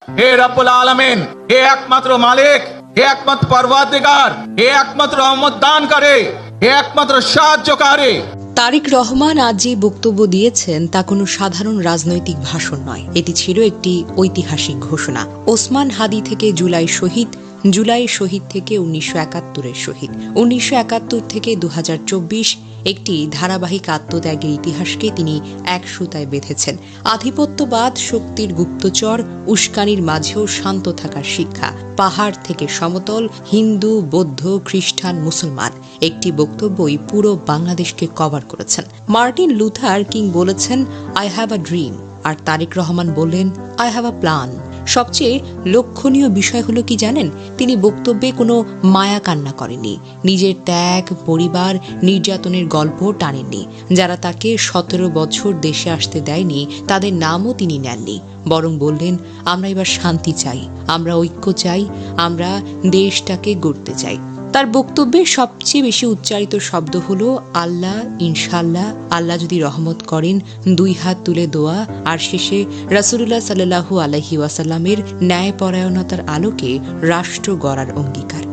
হে রব্বুল আলামিন, হে একমাত্র মালিক, হে একমাত্র পরওয়ারদিগার, হে একমাত্র রহমত দানকারী, হে একমাত্র সাহায্যকারী। তারেক রহমান আজ যে বক্তব্য দিয়েছেন তা কোনো সাধারণ রাজনৈতিক ভাষণ নয়, এটি ছিল একটি ঐতিহাসিক ঘোষণা। ওসমান হাদি থেকে জুলাই শহীদ, জুলাই শহীদ থেকে 1971-এর শহীদ, 1971 থেকে 2024 একটি ধারাবাহিক আত্মত্যাগের ইতিহাসকে তিনি এক সুতায় বেঁধেছেন। আধিপত্যবাদ, শক্তির গুপ্তচর, উস্কানির মাঝেও শান্ত থাকার শিক্ষা, পাহাড় থেকে সমতল, হিন্দু, বৌদ্ধ, খ্রিস্টান, মুসলমান, একটি বক্তব্যই পুরো বাংলাদেশকে কভার করেছেন। মার্টিন লুথার কিং বলেছেন, আই হ্যাভ আ ড্রিম, আর তারেক রহমান বললেন, আই হ্যাভ আ প্ল্যান। সবচেয়ে লক্ষণীয় বিষয় হলো কি জানেন, তিনি বক্তব্যে কোনো মায়া কান্না করেননি, নিজের ত্যাগ, পরিবার, নির্যাতনের গল্প টানেননি। যারা তাকে 17 বছর দেশে আসতে দেয়নি তাদের নামও তিনি নেননি, বরং বললেন, আমরা এবার শান্তি চাই, আমরা ঐক্য চাই, আমরা দেশটাকে গড়তে চাই। তার বক্তব্যে সবচেয়ে বেশি উচ্চারিত শব্দ হলো আল্লাহ, ইনশাল্লাহ, আল্লাহ যদি রহমত করেন, 2 হাত তুলে দোয়া, আর শেষে রাসূলুল্লাহ সাল্লাল্লাহু আলাইহি ওয়াসাল্লামের ন্যায়পরায়ণতার আলোকে রাষ্ট্র গড়ার অঙ্গীকার।